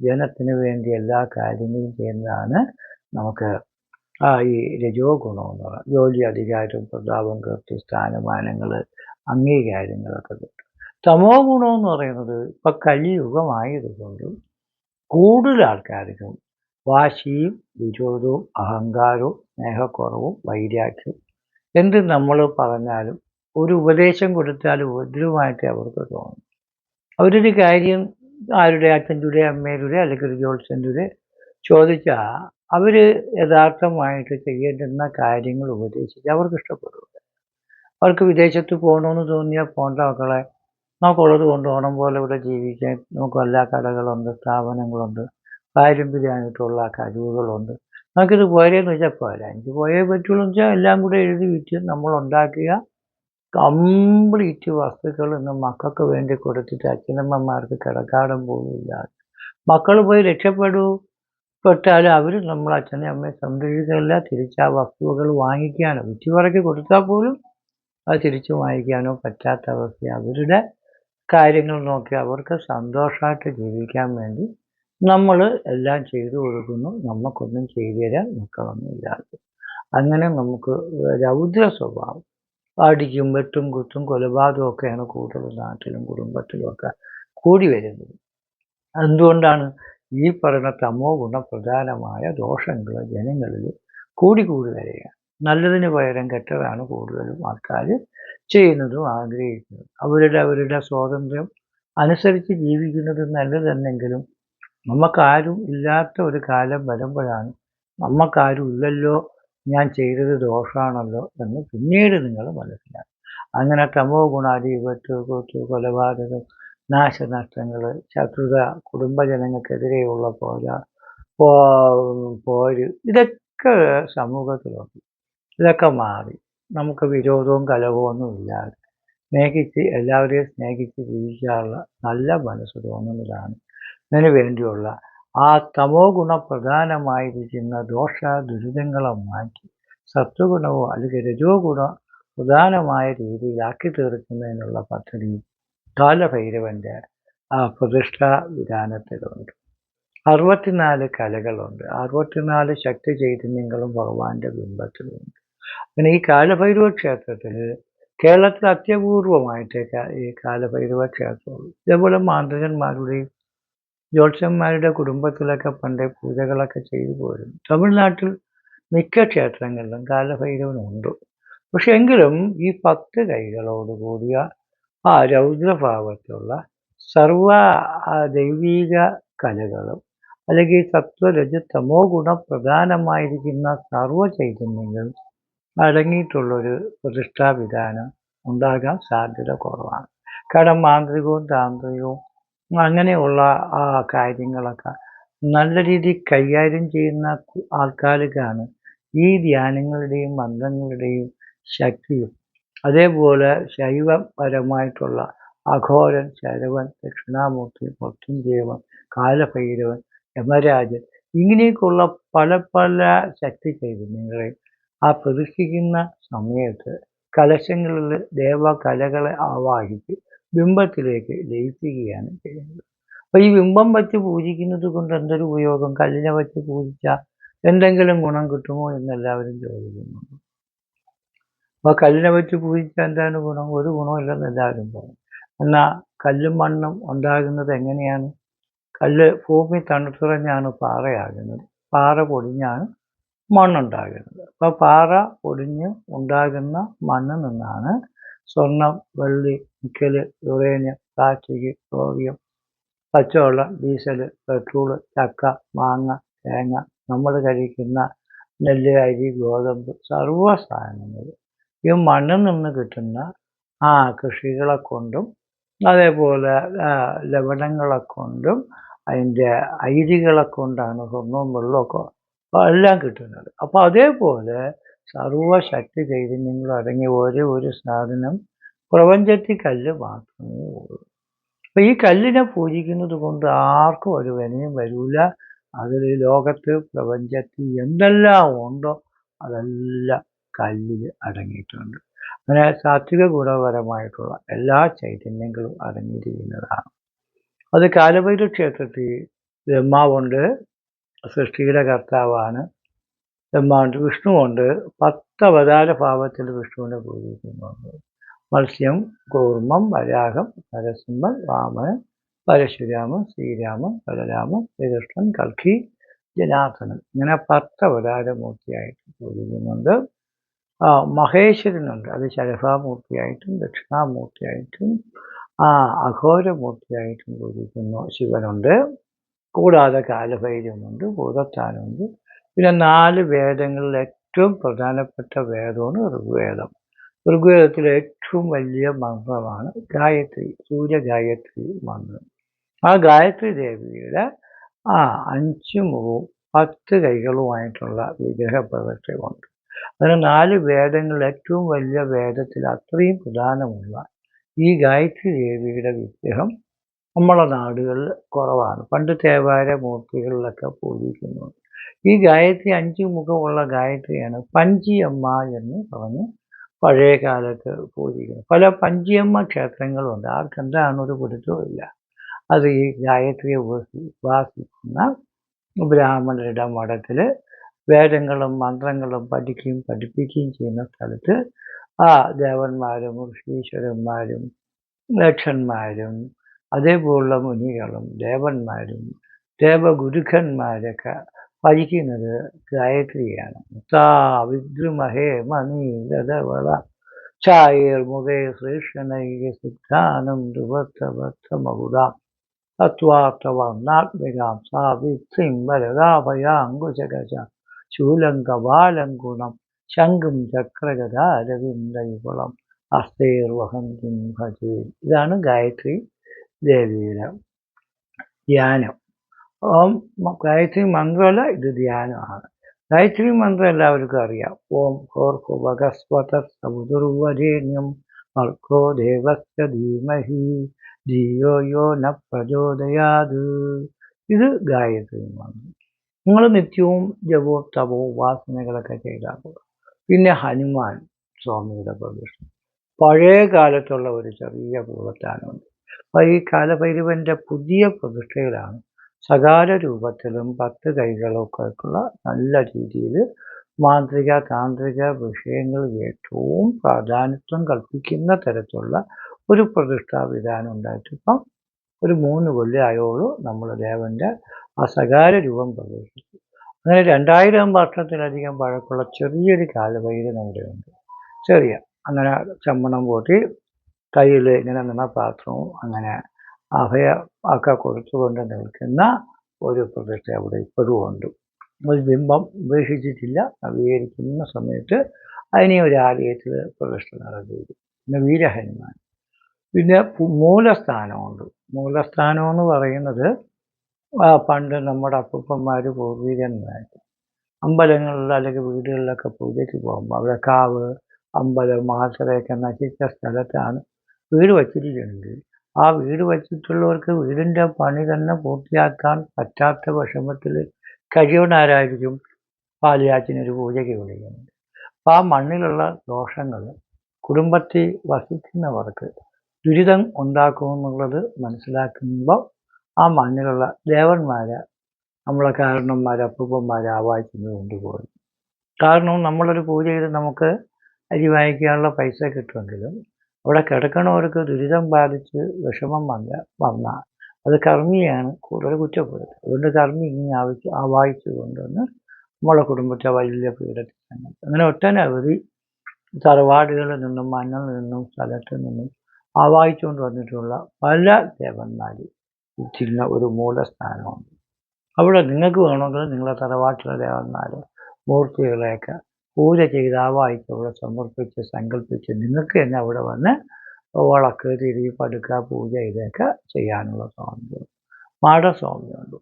ജനത്തിന് വേണ്ടി എല്ലാ കാര്യങ്ങളും ചെയ്യുന്നതാണ് നമുക്ക് ഈ രജോ ഗുണം എന്ന് പറയുന്നത്. ജോലി, അധികാരം, പ്രതാപം, കീർത്തി, സ്ഥാനമാനങ്ങൾ, അംഗീകാരങ്ങളൊക്കെ കിട്ടും. തമോ ഗുണം എന്ന് പറയുന്നത് ഇപ്പം കലിയുഗമായതുകൊണ്ട് കൂടുതൽ ആൾക്കാർക്കും വാശിയും വിരോധവും അഹങ്കാരവും സ്നേഹക്കുറവും വൈരാഗ്യവും എന്ത് നമ്മൾ പറഞ്ഞാലും ഒരു ഉപദേശം കൊടുത്താലും ഉപദ്രവമായിട്ട് അവർക്ക് തോന്നും. അവരൊരു കാര്യം ആരുടെ അച്ഛൻ്റെ അമ്മയുടെ അല്ലെങ്കിൽ ഒരു ജോത്സ്യൻ്റെ ചോദിച്ചാൽ അവർ യഥാർത്ഥമായിട്ട് ചെയ്യേണ്ടുന്ന കാര്യങ്ങൾ ഉപദേശിച്ച് അവർക്ക് ഇഷ്ടപ്പെടില്ല. അവർക്ക് വിദേശത്ത് പോകണമെന്ന് തോന്നിയാൽ പോകേണ്ട മക്കളെ, നമുക്കുള്ളത് കൊണ്ട് ഓണം പോലെ ഇവിടെ ജീവിക്കാൻ നമുക്ക് എല്ലാ കടകളുണ്ട്, സ്ഥാപനങ്ങളുണ്ട്, പാരമ്പര്യമായിട്ടുള്ള കഴിവുകളുണ്ട്, നമുക്കിത് പോരെന്ന് വെച്ചാൽ പോരാ. എനിക്ക് പോയേ പറ്റുള്ളൂ എന്ന് വെച്ചാൽ എല്ലാം കൂടെ എഴുതി വിറ്റ് നമ്മളുണ്ടാക്കിയ കംപ്ലീറ്റ് വസ്തുക്കൾ ഇന്ന് മക്കൾക്ക് വേണ്ടി കൊടുത്തിട്ട് അച്ഛനമ്മമാർക്ക് കിടക്കാടം പോലും ഇല്ലാതെ മക്കൾ പോയി പെട്ടാലും അവർ നമ്മൾ അച്ഛനെ അമ്മയെ സംരക്ഷിക്കില്ല. തിരിച്ച് ആ വസ്തുവകൾ വാങ്ങിക്കാനോ വിറ്റുപറക്കി കൊടുത്താൽ പോലും അത് തിരിച്ചു വാങ്ങിക്കാനോ പറ്റാത്ത അവസ്ഥ. അവരുടെ കാര്യങ്ങൾ നോക്കി അവർക്ക് സന്തോഷമായിട്ട് ജീവിക്കാൻ വേണ്ടി നമ്മൾ എല്ലാം ചെയ്തു കൊടുക്കുന്നു. നമുക്കൊന്നും ചെയ്തു തരാൻ മക്കളൊന്നും ഇല്ലാതെ അങ്ങനെ നമുക്ക് രൗദ്ര സ്വഭാവം, അടിക്കും വെട്ടും കുത്തും കൊലപാതകമൊക്കെയാണ് കൂടുതൽ നാട്ടിലും കുടുംബത്തിലുമൊക്കെ കൂടി വരുന്നത്. എന്തുകൊണ്ടാണ്? ഈ പറയുന്ന തമോ ഗുണപ്രധാനമായ ദോഷങ്ങൾ ജനങ്ങളിൽ കൂടി വരികയാണ്. നല്ലതിന് പകരം കെട്ടതാണ് കൂടുതലും ആൾക്കാർ ചെയ്യുന്നതും ആഗ്രഹിക്കുന്നതും. അവരുടെ സ്വാതന്ത്ര്യം അനുസരിച്ച് ജീവിക്കുന്നത് നല്ലതന്നെങ്കിലും നമുക്കാരും ഇല്ലാത്ത ഒരു കാലം വരുമ്പോഴാണ് നമുക്കാരും ഇല്ലല്ലോ, ഞാൻ ചെയ്തത് ദോഷമാണല്ലോ എന്ന് പിന്നീട് നിങ്ങൾ മനസ്സിലാക്കും. അങ്ങനെ തമോ ഗുണാദി വെട്ട്, കൂത്ത്, കൊലപാതകം, നാശനഷ്ടങ്ങൾ, ശത്രുത, കുടുംബജനങ്ങൾക്കെതിരെയുള്ള പോര്, ഇതൊക്കെ സമൂഹത്തിലുണ്ട്. ഇതൊക്കെ മാറി നമുക്ക് വിരോധവും കലഹവും ഒന്നും ഇല്ലാതെ എല്ലാവരെയും സ്നേഹിച്ച് ജീവിക്കാനുള്ള നല്ല മനസ്സ് തോന്നുന്നതാണ്. ഇതിനു വേണ്ടിയുള്ള ആ തമോ ഗുണപ്രധാനമായിരിക്കുന്ന ദോഷ ദുരിതങ്ങളെ മാറ്റി സത്വഗുണമോ അല്ലെങ്കിൽ രജോ ഗുണം പ്രധാനമായ രീതിയിലാക്കി തീർക്കുന്നതിനുള്ള പദ്ധതി കാലഭൈരവൻ്റെ പ്രതിഷ്ഠാ വിധാനത്തിലുണ്ട്. 64 കലകളുണ്ട്, 64 ശക്തി ചൈതന്യങ്ങളും ഭഗവാന്റെ ബിംബത്തിലുണ്ട്. പിന്നെ ഈ കാലഭൈരവ ക്ഷേത്രത്തിൽ കേരളത്തിൽ അത്യപൂർവമായിട്ടേക്ക് ഈ കാലഭൈരവ ക്ഷേത്രമുള്ളൂ. ഇതേപോലെ മാന്ത്രികന്മാരുടെയും ജ്യോത്സ്യന്മാരുടെ കുടുംബത്തിലൊക്കെ പണ്ടേ പൂജകളൊക്കെ ചെയ്തു പോരുന്നു. തമിഴ്നാട്ടിൽ മിക്ക ക്ഷേത്രങ്ങളിലും കാലഭൈരവനുണ്ട്. പക്ഷെ എങ്കിലും ഈ 10 കൈകളോട് കൂടിയ ആ രൗദ്രഭാവത്തുള്ള സർവ ദൈവീക കലകളും അല്ലെങ്കിൽ സത്വരജ തമോ ഗുണപ്രധാനമായിരിക്കുന്ന സർവ ചൈതന്യങ്ങളും അടങ്ങിയിട്ടുള്ളൊരു പ്രതിഷ്ഠാവിധാനം ഉണ്ടാകാൻ സാധ്യത കുറവാണ്. കാരണം മാന്ത്രികവും താന്ത്രികവും അങ്ങനെയുള്ള ആ കാര്യങ്ങളൊക്കെ നല്ല രീതിയിൽ കൈകാര്യം ചെയ്യുന്ന ആൾക്കാർക്കാണ് ഈ ധ്യാനങ്ങളുടെയും മന്ത്രങ്ങളുടെയും ശക്തിയും അതേപോലെ ശൈവപരമായിട്ടുള്ള അഘോരൻ, ശരവൻ, ദക്ഷിണാമൂർത്തി, മൃത്യുഞ്ജയവൻ, കാലഭൈരവൻ, യമരാജൻ ഇങ്ങനെയൊക്കെയുള്ള പല ശക്തി ചൈതന്യങ്ങളെ ആ പ്രതിഷ്ഠിക്കുന്ന സമയത്ത് കലശങ്ങളിൽ ദേവകലകളെ ആവാഹിച്ച് ബിംബത്തിലേക്ക് ലയിപ്പിക്കുകയാണ് ചെയ്യുന്നത്. അപ്പോൾ ഈ ബിംബം വച്ച് പൂജിക്കുന്നത് കൊണ്ട് എന്തൊരു ഉപയോഗം? കല്ലിനെ വച്ച് പൂജിച്ചാൽ എന്തെങ്കിലും ഗുണം കിട്ടുമോ എന്നെല്ലാവരും ചോദിക്കുന്നുണ്ട്. അപ്പോൾ കല്ലിനെ വെച്ച് പൂജിച്ചാൽ എന്താണ് ഗുണം? ഒരു ഗുണമില്ലെന്ന് എല്ലാവരും പറയും. എന്നാൽ കല്ലും മണ്ണും ഉണ്ടാകുന്നത് എങ്ങനെയാണ്? കല്ല് ഭൂമി തണുത്തുറഞ്ഞാണ് പാറയാകുന്നത്, പാറ പൊടിഞ്ഞാണ് മണ്ണുണ്ടാകുന്നത്. അപ്പോൾ പാറ പൊടിഞ്ഞ് ഉണ്ടാകുന്ന മണ്ണിൽ നിന്നാണ് സ്വർണം, വെള്ളി, നിക്കൽ, യുറേനിയം, പ്ലാസ്റ്റിക്, സോഡിയം, പച്ചവെള്ളം, ഡീസൽ, പെട്രോള്, ചക്ക, മാങ്ങ, തേങ്ങ, നമ്മൾ കഴിക്കുന്ന നെല്ല്, അരി, ഗോതമ്പ് സർവ്വ സാധനങ്ങൾ ഈ മണ്ണിൽ നിന്ന് കിട്ടുന്ന കൃഷികളെ കൊണ്ടും അതേപോലെ ലവണങ്ങളെ കൊണ്ടും അതിൻ്റെ ഐതികളെ കൊണ്ടാണ് സ്വർണവും വെള്ളമൊക്കെ എല്ലാം കിട്ടുന്നത്. അപ്പോൾ അതേപോലെ സർവശക്തി ചൈതന്യങ്ങളും അടങ്ങിയ ഒരേ ഒരു സാധനം പ്രപഞ്ചത്തിൽ കല്ല് മാത്രമേ ഉള്ളൂ. അപ്പോൾ ഈ കല്ലിനെ പൂജിക്കുന്നത് കൊണ്ട് ആർക്കും ഒരു വിനയും വരില്ല. അതിൽ ലോകത്ത് പ്രപഞ്ചത്തിൽ എന്തെല്ലാം ഉണ്ടോ അതെല്ലാം കല്ലിൽ അടങ്ങിയിട്ടുണ്ട്. അങ്ങനെ സാത്വിക ഗുണപരമായിട്ടുള്ള എല്ലാ ചൈതന്യങ്ങളും അടങ്ങിയിരിക്കുന്നതാണ്. അത് കാലഭൈരവ ക്ഷേത്രത്തിൽ ബ്രഹ്മാവുണ്ട്, സൃഷ്ടിയുടെ കർത്താവാണ്. ബ്രഹ്മാവുണ്ട്, വിഷ്ണുവുണ്ട്. 10 അവതാര ഭാവത്തിൽ വിഷ്ണുവിനെ പൂജിക്കുന്നുണ്ട്. മത്സ്യം, കൂർമ്മം, വരാഹം, നരസിംഹം, വാമനൻ, പരശുരാമൻ, ശ്രീരാമൻ, ബലരാമൻ, ശ്രീകൃഷ്ണൻ, കൽക്കി, ജനാർദ്ദനൻ, ഇങ്ങനെ 10 അവതാരമൂർത്തിയായിട്ട് പൂജിക്കുന്നുണ്ട്. മഹേശ്വരനുണ്ട്, അത് ശരഭാമൂർത്തിയായിട്ടും ദക്ഷിണാമൂർത്തിയായിട്ടും അഘോരമൂർത്തിയായിട്ടും പൂജിക്കുന്നു. ശിവനുണ്ട്. കൂടാതെ കാലഭൈരവനുണ്ട്, ഭൂതത്താനുണ്ട്. പിന്നെ 4 വേദങ്ങളിൽ ഏറ്റവും പ്രധാനപ്പെട്ട വേദമാണ് ഋഗ്വേദം. ഋഗ്വേദത്തിലെ ഏറ്റവും വലിയ മന്ത്രമാണ് ഗായത്രി, സൂര്യഗായത്രി മന്ത്രം. ആ ഗായത്രി ദേവിയുടെ 5 മുഖവും 10 കൈകളുമായിട്ടുള്ള വിഗ്രഹപ്രതിഷ്ഠയുണ്ട്. അതിന് 4 വേദങ്ങളിൽ ഏറ്റവും വലിയ വേദത്തിൽ അത്രയും പ്രധാനമുള്ള ഈ ഗായത്രി ദേവിയുടെ വിഗ്രഹം നമ്മളെ നാടുകളിൽ കുറവാണ്. പണ്ട് തേവാര മൂർത്തികളിലൊക്കെ പൂജിക്കുന്നുണ്ട്. ഈ ഗായത്രി 5 മുഖമുള്ള ഗായത്രിയാണ് പഞ്ചിയമ്മ എന്ന് പറഞ്ഞ് പഴയ കാലത്ത് പൂജിക്കുന്നത്. പല പഞ്ചിയമ്മ ക്ഷേത്രങ്ങളുണ്ട്. ആർക്കെന്താണ് ഒരു പിടുത്തവുമില്ല. അത് ഈ ഗായത്രിയെ ഉപാസിക്കുന്ന ബ്രാഹ്മണരുടെ മഠത്തിൽ വേദങ്ങളും മന്ത്രങ്ങളും പഠിപ്പിക്കുകയും ചെയ്യുന്ന സ്ഥലത്ത് ദേവന്മാരും ഋഷീശ്വരന്മാരും ലക്ഷന്മാരും അതേപോലുള്ള മുനികളും ദേവന്മാരും ദേവഗുരുക്കന്മാരൊക്കെ ഭജിക്കുന്നത് ഗായത്രിയാണ്. വിദ്രുമഹേ മനീലതവള ഛായേർമുഖേ ശ്രീഷണൈക സിദ്ധാനം ധ്രുവത്തമകുതാം തത്വാർത്ഥവർണ്ണാത്മികാം സാവിത്രിം വരദാഭയാങ്കുശകശ ശൂലങ്കബാലങ്കുണം ശംഖും ചക്രഗദാരവിന്ദയുഗളം ഹസ്തൈർവഹന്തിം ഭജേ. ഇതാണ് ഗായത്രി ദേവിയുടെ ധ്യാനം. ഗായത്രി മന്ത്രമല്ല, ഇത് ധ്യാനമാണ്. ഗായത്രി മന്ത്രം എല്ലാവർക്കും അറിയാം. ഓം ഭൂർഭുവഃസ്വതഃ ഭർഗോ ദേവസ്യ ധീമഹി ധിയോ യോ ന പ്രചോദയാത്. ഇത് ഗായത്രി മന്ത്രം. നിങ്ങൾ നിത്യവും ജപവും തപവും ഉപാസനകളൊക്കെ ചെയ്താൽ പോകും. പിന്നെ ഹനുമാൻ സ്വാമിയുടെ പ്രതിഷ്ഠ പഴയ കാലത്തുള്ള ഒരു ചെറിയ പൂവത്താനുണ്ട്. അപ്പോൾ ഈ കാലഭൈരവൻ്റെ പുതിയ പ്രതിഷ്ഠയിലാണ് സകാല രൂപത്തിലും 10 കൈകളൊക്കെ ഉള്ള നല്ല രീതിയിൽ മാന്ത്രിക താന്ത്രിക വിഷയങ്ങളിൽ ഏറ്റവും പ്രാധാന്യത്വം കൽപ്പിക്കുന്ന തരത്തിലുള്ള ഒരു പ്രതിഷ്ഠാ വിധാനം ഉണ്ടായിട്ട് ഇപ്പം ഒരു 3 കൊല്ലം ആയോളൂ നമ്മൾ ദേവൻ്റെ ആ സകാല രൂപം പ്രവേശിച്ചു. അങ്ങനെ 2000 വർഷത്തിലധികം പഴക്കമുള്ള ചെറിയൊരു കാലഭൈരവൻ അവിടെയുണ്ട്. ചെറിയ അങ്ങനെ ചമ്മണം കൂട്ടി കയ്യിൽ ഇങ്ങനെ നിന്ന പാത്രവും അങ്ങനെ അഭയ ഒക്കെ കൊടുത്തുകൊണ്ട് നിൽക്കുന്ന ഒരു പ്രതിഷ്ഠ അവിടെ ഇപ്പോഴും ഉണ്ട്. ഒരു ബിംബം ഉപേക്ഷിച്ചിട്ടില്ല. നവീകരിക്കുന്ന സമയത്ത് അതിനെ ഒരു ആലയത്തിൽ പ്രതിഷ്ഠ നടത്തിയിരുന്നു. പിന്നെ വീരഹനുമാൻ. പിന്നെ മൂലസ്ഥാനമുണ്ട്. മൂലസ്ഥാനം എന്ന് പറയുന്നത് പണ്ട് നമ്മുടെ അപ്പൂപ്പന്മാർ പൂർവികന്മാർ അമ്പലങ്ങളിൽ അല്ലെങ്കിൽ വീടുകളിലൊക്കെ പൂജയ്ക്ക് പോകുമ്പോൾ അവിടെ കാവ് അമ്പലം ആശ്രയൊക്കെ നശിച്ച സ്ഥലത്താണ് വീട് വച്ചിരിക്കുന്നത്. ആ വീട് വച്ചിട്ടുള്ളവർക്ക് വീടിൻ്റെ പണി തന്നെ പൂർത്തിയാക്കാൻ പറ്റാത്ത വിഷമത്തിൽ കഴിയുന്നവരായിരിക്കും പാലിയാച്ചിനൊരു പൂജയ്ക്ക് വിളിക്കുന്നത്. അപ്പോൾ ആ മണ്ണിലുള്ള ദോഷങ്ങൾ കുടുംബത്തിൽ വസിക്കുന്നവർക്ക് ദുരിതം ഉണ്ടാക്കുമെന്നുള്ളത് മനസ്സിലാക്കുമ്പോൾ ആ മണ്ണിലുള്ള ദേവന്മാരെ നമ്മളെ കാരണന്മാരെ അപ്പൂപ്പന്മാരെ ആവാഹിച്ചിന് കൊണ്ടുപോയി. കാരണം നമ്മളൊരു പൂജ ചെയ്ത് നമുക്ക് അരി വാങ്ങിക്കാനുള്ള പൈസ കിട്ടുമെങ്കിലും അവിടെ കിടക്കണവർക്ക് ദുരിതം ബാധിച്ച് വിഷമം വന്നാൽ അത് കർമ്മിയാണ് കൂടുതൽ കുറ്റപ്പെടുത്തുക. അതുകൊണ്ട് കർമ്മി ഇങ്ങനെ ആവാഹിച്ചു കൊണ്ടുവന്ന് നമ്മളെ കുടുംബത്തെ വലിയ പീഡത്തിൽ അങ്ങനെ ഒട്ടനവധി തറവാടുകളിൽ നിന്നും മണ്ണിൽ നിന്നും സ്ഥലത്ത് നിന്നും ആവാഹിച്ചുകൊണ്ട് വന്നിട്ടുള്ള പല ദേവന്മാർ ഇരിക്കുന്ന ഒരു മൂലസ്ഥാനമുണ്ട്. അവിടെ നിങ്ങൾക്ക് വേണമെങ്കിൽ നിങ്ങളെ തറവാട്ടിലെ ദേവന്മാർ മൂർത്തികളെയൊക്കെ പൂജ ചെയ്ത് ആവാഹിച്ച് അവിടെ സമർപ്പിച്ച് സങ്കല്പിച്ച് നിങ്ങൾക്ക് തന്നെ അവിടെ വന്ന് വിളക്ക് തിരി പടുക്ക പൂജ ഇതൊക്കെ ചെയ്യാനുള്ള സ്വാതന്ത്ര്യം. മാടസ്വാമിയുണ്ട്,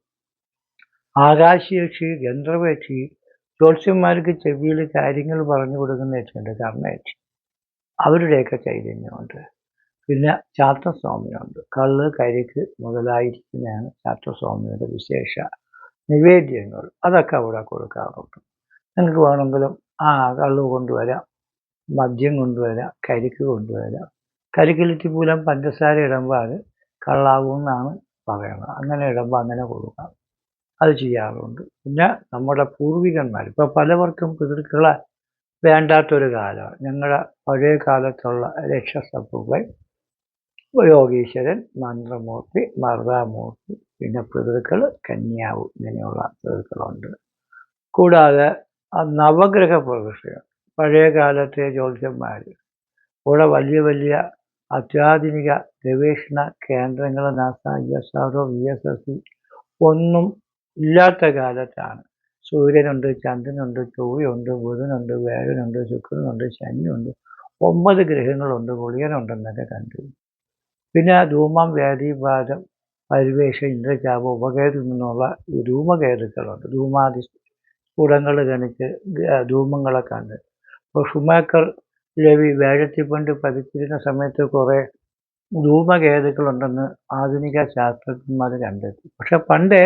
ആകാശയക്ഷി, ഗന്ധർവയക്ഷി, ജ്യോത്സ്യന്മാർക്ക് ചെവിയിൽ കാര്യങ്ങൾ പറഞ്ഞു കൊടുക്കുന്ന യക്ഷിയുണ്ട്, കർണയക്ഷി, അവരുടെയൊക്കെ ചൈതന്യമുണ്ട്. പിന്നെ ചാത്തസ്വാമിയുണ്ട്, കള്ള് കരിക്ക് മുതലായിരിക്കുന്നതാണ് ചാത്തസ്വാമിയുടെ വിശേഷ നിവേദ്യങ്ങൾ. അതൊക്കെ അവിടെ കൊടുക്കാറുണ്ട്. നിങ്ങൾക്ക് വേണമെങ്കിലും കള്ള് കൊണ്ടുവരാം, മദ്യം കൊണ്ടുവരാം, കരിക്ക് കൊണ്ടുവരാം. കരിക്കിലിത്തിപ്പൂലം പഞ്ചസാര ഇടുമ്പോൾ അത് കള്ളാവുമെന്നാണ് പറയുന്നത്. അങ്ങനെ ഇടുമ്പോൾ അങ്ങനെ കൊടുക്കാം, അത് ചെയ്യാറുണ്ട്. പിന്നെ നമ്മുടെ പൂർവികന്മാർ, ഇപ്പോൾ പലവർക്കും പിതൃക്കളെ വേണ്ടാത്തൊരു കാലമാണ്. ഞങ്ങളുടെ പഴയ കാലത്തുള്ള രക്ഷസപ്പുകൾ യോഗീശ്വരൻ, മന്ത്രമൂർത്തി, മർദ്ദാമൂർത്തി, പിന്നെ പിതൃക്കൾ കന്യാവ്, ഇങ്ങനെയുള്ള പിതൃക്കളുണ്ട്. കൂടാതെ നവഗ്രഹ പ്രതിഷ്ഠയാണ്. പഴയ കാലത്തെ ജ്യോത്സ്യന്മാർ ഇവിടെ വലിയ വലിയ അത്യാധുനിക ഗവേഷണ കേന്ദ്രങ്ങൾ നാസ, ISRO, VSSC ഒന്നും ഇല്ലാത്ത കാലത്താണ് സൂര്യനുണ്ട്, ചന്ദ്രനുണ്ട്, ചൊവ്വയുണ്ട്, ബുധനുണ്ട്, വ്യാഴനുണ്ട്, ശുക്രനുണ്ട്, ശനിയുണ്ട്, 9 ഗ്രഹങ്ങളുണ്ട്, ഗുളികനുണ്ടെന്നൊക്കെ കണ്ടു. പിന്നെ ധൂമം, വ്യാധിപാതം, പരിവേഷം, ഇന്ദ്രചാപം, ഉപകേതു നിന്നുള്ള ധൂമകേതുക്കളുണ്ട്. ധൂമാദി സ്ഫുടങ്ങൾ ഗണിച്ച് ധൂമങ്ങളെ കണ്ട്. ഇപ്പോൾ ഷുമേക്കർ രവി വേഴത്തിപ്പണ്ട് പതിച്ചിരുന്ന സമയത്ത് കുറേ ധൂമകേതുക്കളുണ്ടെന്ന് ആധുനിക ശാസ്ത്രജ്ഞന്മാർ കണ്ടെത്തി. പക്ഷെ പണ്ടേ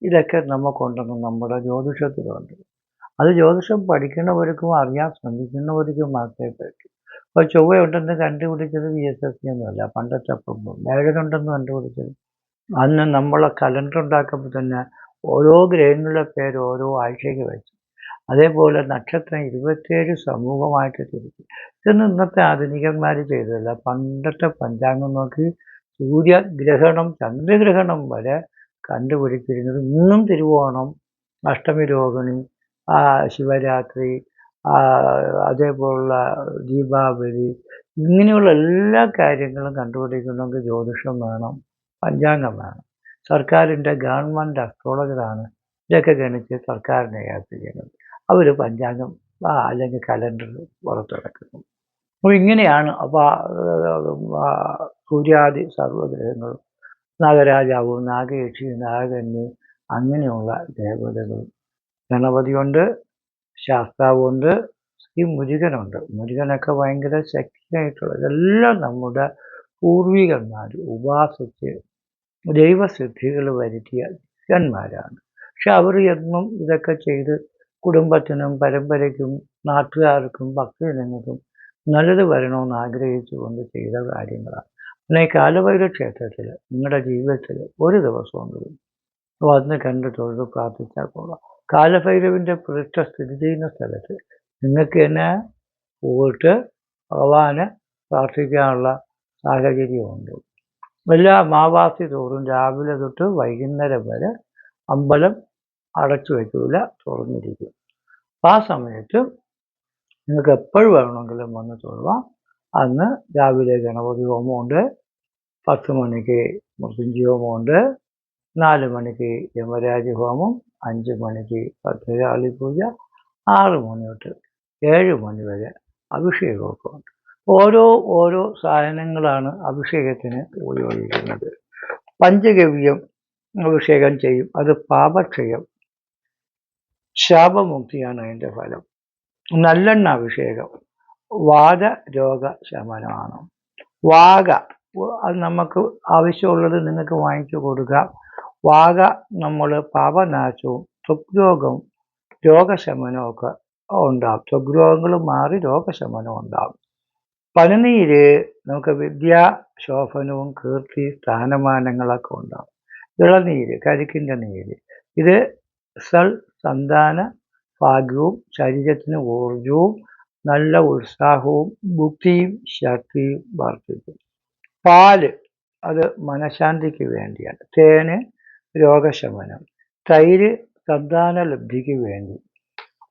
ഇതൊക്കെ നമുക്കുണ്ടെന്ന് നമ്മുടെ ജ്യോതിഷത്തിലുണ്ട്. അത് ജ്യോതിഷം പഠിക്കുന്നവർക്കും അറിയാൻ ശ്രമിക്കുന്നവർക്കും മാത്രമേ പറ്റൂ. ഇപ്പോൾ ചൊവ്വയുണ്ടെന്ന് കണ്ടുപിടിച്ചത് VSSC ഒന്നുമല്ല, പണ്ടത്തെ വ്യാഴനുണ്ടെന്ന് കണ്ടുപിടിച്ചത്. അന്ന് നമ്മളെ കലണ്ടർ ഉണ്ടാക്കുമ്പോൾ തന്നെ ഓരോ ഗ്രഹങ്ങളുടെ പേര് ഓരോ ആഴ്ചയ്ക്ക് വെച്ചു. അതേപോലെ നക്ഷത്രം 27 സമൂഹമായിട്ട് തിരിച്ചു. ഇതൊന്നും ഇന്നത്തെ ആധുനികന്മാർ ചെയ്തതല്ല. പണ്ടത്തെ പഞ്ചാംഗം നോക്കി സൂര്യഗ്രഹണം, ചന്ദ്രഗ്രഹണം വരെ കണ്ടുപിടിച്ചിരുന്നത്. ഇന്നും തിരുവോണം, അഷ്ടമി രോഹിണി, ശിവരാത്രി, അതേപോലുള്ള ദീപാവലി, ഇങ്ങനെയുള്ള എല്ലാ കാര്യങ്ങളും കണ്ടുപിടിക്കണമെങ്കിൽ ജ്യോതിഷം വേണം, പഞ്ചാംഗം വേണം. സർക്കാരിൻ്റെ ഗവൺമെൻറ് അസ്ട്രോളജറാണ് ഇതൊക്കെ ഗണിച്ച് സർക്കാരിനെ ഏൽപ്പിക്കുന്നത്. അവർ പഞ്ചാംഗം അല്ലെങ്കിൽ കലണ്ടർ പുറത്തിറക്കുന്നു. അപ്പോൾ ഇങ്ങനെയാണ്. അപ്പോൾ സൂര്യാദി സർവ്വഗ്രഹങ്ങളും, നാഗരാജാവ്, നാഗയക്ഷി, നാഗകന്നി, അങ്ങനെയുള്ള ദേവതകൾ, ഗണപതിയുണ്ട്, ശാസ്താവുണ്ട്, ശ്രീ മുരുകനുണ്ട്. മുരുകനൊക്കെ ഭയങ്കര ശക്തിയായിട്ടുള്ള, ഇതെല്ലാം നമ്മുടെ പൂർവികന്മാർ ഉപാസിച്ച് ദൈവസിദ്ധികൾ വരുത്തിയ ശിഷ്യന്മാരാണ്. പക്ഷെ അവർ എന്നും ഇതൊക്കെ ചെയ്ത് കുടുംബത്തിനും പരമ്പരയ്ക്കും നാട്ടുകാർക്കും ഭക്തജനങ്ങൾക്കും നല്ലത് വരണമെന്ന് ആഗ്രഹിച്ചുകൊണ്ട് ചെയ്ത കാര്യങ്ങളാണ്. പിന്നെ ഈ കാലഭൈരവ ക്ഷേത്രത്തിൽ നിങ്ങളുടെ ജീവിതത്തിൽ ഒരു ദിവസമെങ്കിലും വന്ന് കണ്ട് തൊഴുത് പ്രാർത്ഥിച്ചാൽ കൊള്ളാം. കാലഭൈരവിൻ്റെ പ്രതിഷ്ഠ സ്ഥിതി ചെയ്യുന്ന സ്ഥലത്ത് നിങ്ങൾക്ക് തന്നെ പോയിട്ട് ഭഗവാനെ പ്രാർത്ഥിക്കാനുള്ള സാഹചര്യമുണ്ട്. എല്ലാ അമാവാസി തോറും രാവിലെ തൊട്ട് വൈകുന്നേരം വരെ അമ്പലം അടച്ചു വയ്ക്കില്ല, തുറന്നിരിക്കും. ആ സമയത്ത് നിങ്ങൾക്ക് എപ്പോഴും വേണമെങ്കിലും വന്ന് തൊഴുവാം. അന്ന് രാവിലെ ഗണപതി ഹോമമുണ്ട്, 10 മണിക്ക് മൃത്യുഞ്ജയ ഹോമമുണ്ട്, 4 മണിക്ക് യമരാജ ഹോമം, 5 മണിക്ക് ഭദ്രകാളി പൂജ, 6 മണി തൊട്ട് 7 മണി വരെ അഭിഷേകമൊക്കെ ഉണ്ട്. ഓരോ സാധനങ്ങളാണ് അഭിഷേകത്തിന് ഉപയോഗിക്കുന്നത്. പഞ്ചഗവ്യം അഭിഷേകം ചെയ്യും, അത് പാപക്ഷയം, ശാപമുക്തിയാണ് അതിൻ്റെ ഫലം. നല്ലെണ്ണ അഭിഷേകം വാതരോഗ ശമനമാണ്. വാക അത് നമുക്ക് ആവശ്യമുള്ളത് നിങ്ങൾക്ക് വാങ്ങിച്ചു കൊടുക്കാം. വാക നമ്മൾ പാപനാശവും ത്വഗ്രോഗവും രോഗശമനവും ഒക്കെ ഉണ്ടാകും. ത്വഗ്രോഗങ്ങൾ മാറി രോഗശമനവും ഉണ്ടാകും. പനിനീര് നമുക്ക് വിദ്യാശോഭനവും കീർത്തി സ്ഥാനമാനങ്ങളൊക്കെ ഉണ്ടാകും. ഇളനീര്, കരിക്കിൻ്റെ നീര്, ഇത് സന്താന ഭാഗ്യവും ശരീരത്തിന് ഊർജവും നല്ല ഉത്സാഹവും ബുദ്ധിയും ശക്തിയും വർദ്ധിക്കും. പാല് അത് മനഃശാന്തിക്ക് വേണ്ടിയാണ്. തേന് രോഗശമനം, തൈര് സന്താനലബ്ധിക്ക് വേണ്ടി.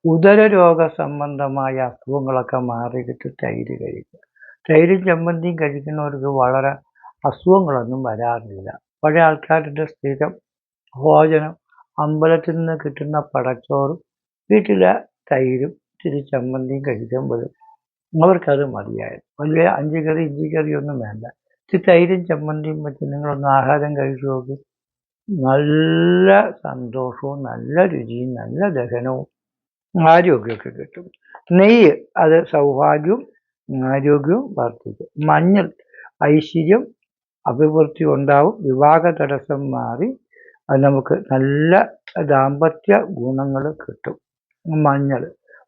ഉദരരോഗ സംബന്ധമായ അസുഖങ്ങളൊക്കെ മാറിയിട്ട് തൈര് കഴിക്കുക. തൈരും ചമ്മന്തിയും കഴിക്കുന്നവർക്ക് വളരെ അസുഖങ്ങളൊന്നും വരാറില്ല. പഴയ ആൾക്കാരുടെ സ്ഥിരം ഭോജനം അമ്പലത്തിൽ നിന്ന് കിട്ടുന്ന പടച്ചോറും വീട്ടിലെ തൈരും ഇച്ചിരി ചമ്മന്തിയും കഴിക്കുമ്പോഴും അവർക്കത് മതിയായിരുന്നു. വലിയ 5 കറി ഇഞ്ചി കറിയൊന്നും വേണ്ട. ഇച്ചിരി തൈരും ചമ്മന്തിയും വെച്ച് നിങ്ങളൊന്ന് ആഹാരം കഴിച്ചു നോക്കി. നല്ല സന്തോഷവും നല്ല രുചിയും നല്ല ദഹനവും ആരോഗ്യമൊക്കെ കിട്ടും. നെയ്യ് അത് സൗഭാഗ്യവും ആരോഗ്യവും വർദ്ധിക്കും. മഞ്ഞൾ ഐശ്വര്യം അഭിവൃദ്ധി ഉണ്ടാവും. വിവാഹ തടസ്സം മാറി അത് നമുക്ക് നല്ല ദാമ്പത്യ ഗുണങ്ങൾ കിട്ടും.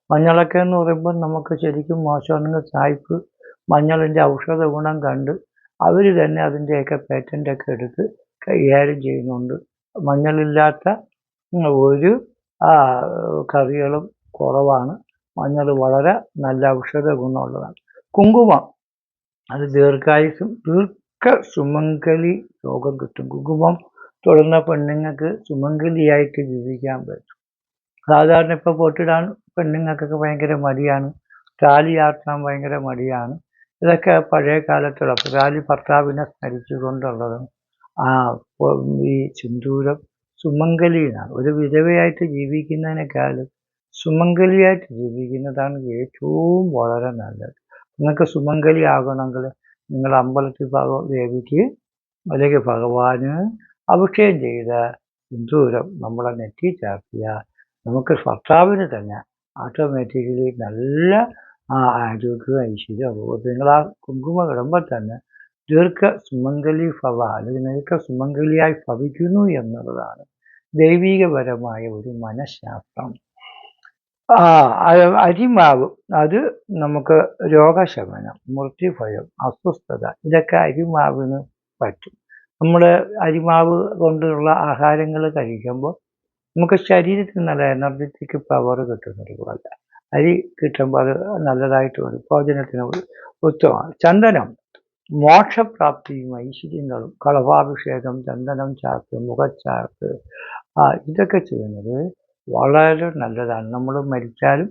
മഞ്ഞളൊക്കെ എന്ന് പറയുമ്പോൾ നമുക്ക് ശരിക്കും മോശമാണെങ്കിൽ സായിപ്പ് മഞ്ഞളിൻ്റെ ഔഷധ ഗുണം കണ്ട് അവർ തന്നെ അതിൻ്റെയൊക്കെ പേറ്റൻ്റൊക്കെ എടുത്ത് കൈകാര്യം ചെയ്യുന്നുണ്ട്. മഞ്ഞളില്ലാത്ത ഒരു കറികളും കുറവാണ്. മഞ്ഞൾ വളരെ നല്ല ഔഷധ ഗുണമുള്ളതാണ്. കുങ്കുമം അത് ദീർഘായുസ്സും സുമംഗലി രോഗം കിട്ടും. കുങ്കുമം തൊടുന്ന പെണ്ണുങ്ങൾക്ക് സുമംഗലിയായിട്ട് ജീവിക്കാൻ പറ്റും. സാധാരണ ഇപ്പോൾ പൊട്ടിടാൻ പെണ്ണുങ്ങൾക്കൊക്കെ ഭയങ്കര മടിയാണ്. താലി ചാർത്താൻ ഭയങ്കര മടിയാണ്. ഇതൊക്കെ പഴയ കാലത്തുള്ള താലി ഭർത്താവിനെ സ്മരിച്ചുകൊണ്ടുള്ളതും ഈ സിന്ദൂരം സുമംഗലിയാണ്. ഒരു വിധവയായിട്ട് ജീവിക്കുന്നതിനേക്കാളും സുമംഗലിയായിട്ട് ജീവിക്കുന്നതാണ് ഏറ്റവും വളരെ നല്ലത്. നിങ്ങൾക്ക് സുമംഗലി ആകണമെങ്കിൽ നിങ്ങൾ അമ്പലത്തിൽ ദേവിക്ക് അല്ലെങ്കിൽ ഭഗവാന് അഭിഷേകം ചെയ്ത സിന്ദൂരം നമ്മളെ നെറ്റി ചാർത്തിയ നമുക്ക് ഭർത്താവിന് തന്നെ ഓട്ടോമാറ്റിക്കലി നല്ല ആരോഗ്യവും ഐശ്വര്യം. അതുപോലെ നിങ്ങൾ ആ കുങ്കുമം ഇടുമ്പോൾ തന്നെ സുമംഗലി ഭവ അല്ലെങ്കിൽ നിങ്ങൾക്ക് സുമംഗലിയായി ഭവിക്കുന്നു എന്നുള്ളതാണ് ദൈവികപരമായ ഒരു മനഃശാസ്ത്രം. അരിമാവ് അത് നമുക്ക് രോഗശമനം, മൃത്യുഭയം, അസ്വസ്ഥത ഇതൊക്കെ അരിമാവിന് പറ്റും. നമ്മൾ അരിമാവ് കൊണ്ടുള്ള ആഹാരങ്ങൾ കഴിക്കുമ്പോൾ നമുക്ക് ശരീരത്തിന് നല്ല എനർജറ്റിക് പവർ കിട്ടുന്നത് പോലെ അരി കിട്ടുമ്പോൾ അത് നല്ലതായിട്ട് വരും. ഭോജനത്തിന് ഉത്തമമാണ്. ചന്ദനം മോക്ഷപ്രാപ്തിയും ഐശ്വര്യങ്ങളും, കളഭാഭിഷേകം, ചന്ദനം ചാർത്ത്, മുഖച്ചാർത്ത് ഇതൊക്കെ ചെയ്യുന്നത് വളരെ നല്ലതാണ്. നമ്മൾ മരിച്ചാലും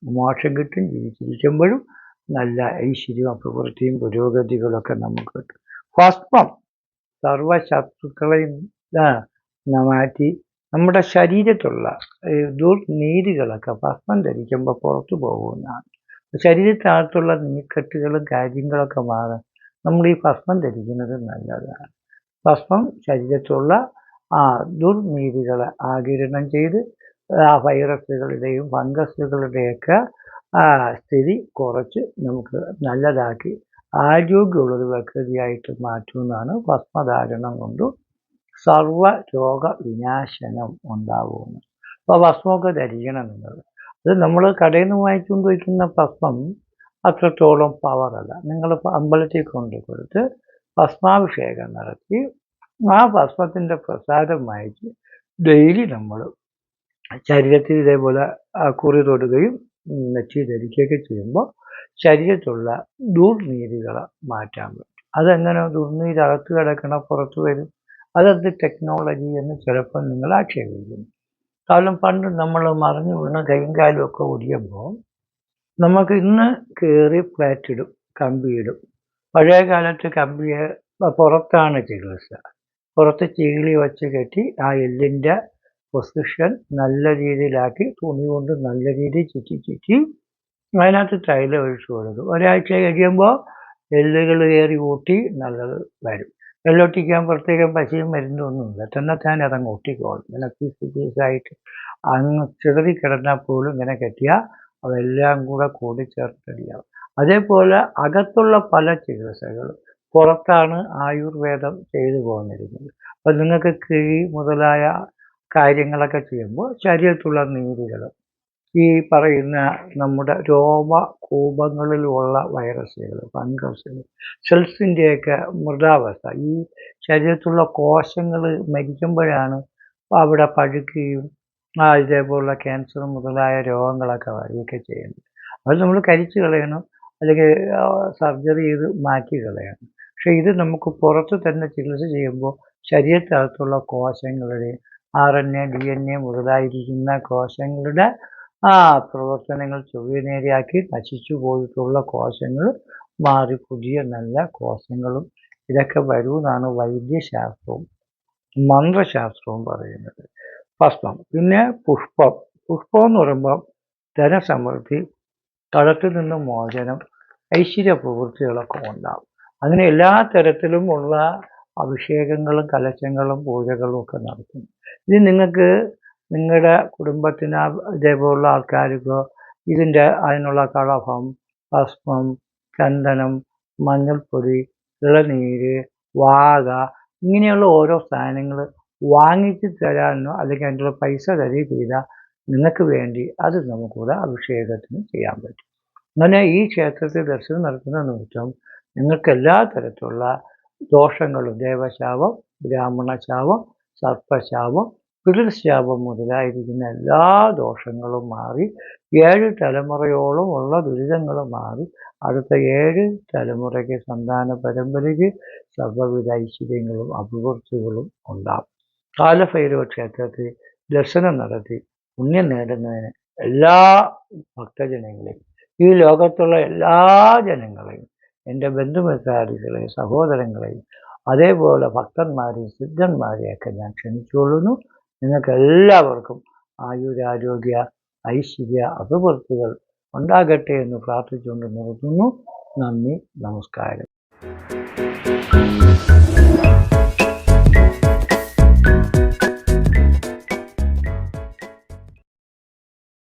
മോക്ഷം കിട്ടും, ജീവിച്ചിരിക്കുമ്പോഴും നല്ല ഐശ്വര്യവും അഭിവൃദ്ധിയും പുരോഗതികളൊക്കെ നമുക്ക് കിട്ടും. ഭസ്മം സർവശത്രുക്കളെയും മാറ്റി നമ്മുടെ ശരീരത്തുള്ള ദുർനീതികളൊക്കെ ഭസ്മം ധരിക്കുമ്പോൾ പുറത്തു പോകുന്നതാണ്. ശരീരത്തിനകത്തുള്ള നീർക്കെട്ടുകളും കാര്യങ്ങളൊക്കെ മാറാൻ നമ്മൾ ഈ ഭസ്മം ധരിക്കുന്നത് നല്ലതാണ്. ഭസ്മം ശരീരത്തുള്ള ദുർനീതികളെ ആഗിരണം ചെയ്ത് വൈറസുകളുടെയും ഫംഗസുകളുടെയൊക്കെ സ്ഥിതി കുറച്ച് നമുക്ക് നല്ലതാക്കി ആരോഗ്യമുള്ളൊരു വ്യക്തിയായിട്ട് മാറ്റുന്നതാണ് ഭസ്മധാരണം കൊണ്ട് സർവ രോഗ വിനാശനം ഉണ്ടാകുന്നു. അപ്പോൾ ഭസ്മമൊക്കെ ധരിക്കണം നിങ്ങൾ. അത് നമ്മൾ കടയിൽ നിന്ന് വാങ്ങിച്ചുകൊണ്ട് വയ്ക്കുന്ന ഭസ്മം അത്രത്തോളം പവറല്ല. നിങ്ങൾ അമ്പലത്തിൽ കൊണ്ട് കൊടുത്ത് ഭസ്മാഭിഷേകം നടത്തി ആ ഭസ്മത്തിൻ്റെ പ്രസാദം വാങ്ങിച്ച് ഡെയിലി നമ്മൾ ശരീരത്തിൽ ഇതേപോലെ കുറി തൊടുകയും നെറ്റി ധരിക്കുകയൊക്കെ ചെയ്യുമ്പോൾ ശരീരത്തുള്ള ദുർനീതികളെ മാറ്റാൻ പറ്റും. അതെങ്ങനെ ദുർനീതി അകത്ത് കിടക്കണ പുറത്ത് വരും? അതെന്ത് ടെക്നോളജി എന്ന് ചിലപ്പോൾ നിങ്ങൾ ആക്ഷേപിക്കുന്നു. കാരണം പണ്ട് നമ്മൾ മറിഞ്ഞു വീണ് കൈയും കാലും ഒക്കെ ഒടിയുമ്പോൾ നമുക്ക് ഇന്ന് കയറി പ്ലേറ്റിടും, കമ്പിയിടും. പഴയ കാലത്ത് കമ്പിയെ പുറത്താണ് ചികിത്സ. പുറത്ത് ചീളി വച്ച് കെട്ടി ആ എല്ലിൻ്റെ പൊസിഷൻ നല്ല രീതിയിലാക്കി തുണി കൊണ്ട് നല്ല രീതിയിൽ ചുറ്റി അതിനകത്ത് തൈലം ഒഴിച്ചു കൊടുക്കും. ഒരാഴ്ച കഴിയുമ്പോൾ എല്ലുകൾ കയറി ഊട്ടി നല്ലത് വരും. എല്ലൊട്ടിക്കാൻ പ്രത്യേകം പശയും മരുന്നൊന്നുമില്ല, തന്നെത്താൻ അതങ്ങ് ഒട്ടിക്കോളും. ഇങ്ങനെ പീസായിട്ട് അങ്ങ് ചിതറിക്കിടന്നാൽ പോലും ഇങ്ങനെ കെട്ടിയാൽ അതെല്ലാം കൂടെ കൂടിച്ചേർത്തടിയാവും. അതേപോലെ അകത്തുള്ള പല ചികിത്സകളും പുറത്താണ് ആയുർവേദം ചെയ്തു പോന്നിരുന്നത്. അപ്പം നിങ്ങൾക്ക് കിഴി മുതലായ കാര്യങ്ങളൊക്കെ ചെയ്യുമ്പോൾ ശരീരത്തുള്ള നീരുകൾ, ഈ പറയുന്ന നമ്മുടെ രോമകൂപങ്ങളിലുള്ള വൈറസുകൾ, ഫംഗസുകൾ, സെൽസിൻ്റെയൊക്കെ മൃതാവസ്ഥ, ഈ ശരീരത്തിലുള്ള കോശങ്ങൾ മരിക്കുമ്പോഴാണ് അവിടെ പഴുക്കുകയും ഇതേപോലുള്ള ക്യാൻസർ മുതലായ രോഗങ്ങളൊക്കെ വരികയൊക്കെ ചെയ്യുന്നത്. അത് നമ്മൾ കരിച്ചു കളയണം, അല്ലെങ്കിൽ സർജറി ചെയ്ത് മാറ്റി കളയണം. പക്ഷേ ഇത് നമുക്ക് പുറത്ത് തന്നെ ചികിത്സ ചെയ്യുമ്പോൾ ശരീരത്തിനകത്തുള്ള കോശങ്ങളുടെ RNA DNA മുതലായിരിക്കുന്ന കോശങ്ങളുടെ പ്രവർത്തനങ്ങൾ നേരെയാക്കി നശിച്ചു പോയിട്ടുള്ള കോശങ്ങൾ മാറി പുതിയ നല്ല കോശങ്ങളും ഇതൊക്കെ വരുമെന്നാണ് വൈദ്യശാസ്ത്രവും മന്ത്രശാസ്ത്രവും പറയുന്നത്. ഭസ്മം. പിന്നെ പുഷ്പം എന്ന് പറയുമ്പോൾ ധനസമൃദ്ധി, കടത്തിൽ നിന്ന് മോചനം, ഐശ്വര്യ പ്രവൃത്തികളൊക്കെ ഉണ്ടാകും. അങ്ങനെ എല്ലാ തരത്തിലും ഉള്ള അഭിഷേകങ്ങളും കലശങ്ങളും പൂജകളും ഒക്കെ നടത്തുന്നു. ഇത് നിങ്ങൾക്ക് നിങ്ങളുടെ കുടുംബത്തിന് ഇതേപോലുള്ള ആൾക്കാർക്കോ അതിനുള്ള കളഭം, ഭസ്മം, ചന്ദനം, മഞ്ഞൾപ്പൊടി, ഇളനീര്, വാക ഇങ്ങനെയുള്ള ഓരോ സാധനങ്ങൾ വാങ്ങിച്ച് തരാനോ അല്ലെങ്കിൽ അതിനുള്ള പൈസ തരികയോ ചെയ്താൽ നിങ്ങൾക്ക് വേണ്ടി അത് നമുക്കിവിടെ അഭിഷേകത്തിന് ചെയ്യാൻ പറ്റും. അങ്ങനെ ഈ ക്ഷേത്രത്തിൽ ദർശനം നടത്തുന്ന നിമിത്തം നിങ്ങൾക്ക് എല്ലാ തരത്തിലുള്ള ദോഷങ്ങളും ദേവശാപം, ബ്രാഹ്മണശാപം, സർപ്പശാപം, പിതൃശാപം മുതലായിരിക്കുന്ന എല്ലാ ദോഷങ്ങളും മാറി 7 തലമുറയോളം ഉള്ള ദുരിതങ്ങൾ മാറി അടുത്ത 7 തലമുറയ്ക്ക് സന്താന പരമ്പരയ്ക്ക് സർവ്വവിധ ഐശ്വര്യങ്ങളും അഭിവൃദ്ധികളും ഉണ്ടാകും. കാലഭൈരവ ക്ഷേത്രത്തിൽ ദർശനം നടത്തി പുണ്യം നേടുന്നതിന് എല്ലാ ഭക്തജനങ്ങളെയും ഈ ലോകത്തുള്ള എല്ലാ ജനങ്ങളെയും എൻ്റെ ബന്ധുമിത്രാദികളെയും സഹോദരങ്ങളെയും അതേപോലെ ഭക്തന്മാരെയും സിദ്ധന്മാരെയൊക്കെ ഞാൻ ക്ഷണിച്ചുകൊള്ളുന്നു. നിങ്ങൾക്ക് എല്ലാവർക്കും ആയുരാരോഗ്യ ഐശ്വര്യ അഭിവൃദ്ധികൾ ഉണ്ടാകട്ടെ എന്ന് പ്രാർത്ഥിച്ചുകൊണ്ട് നിർത്തുന്നു. നന്ദി, നമസ്കാരം.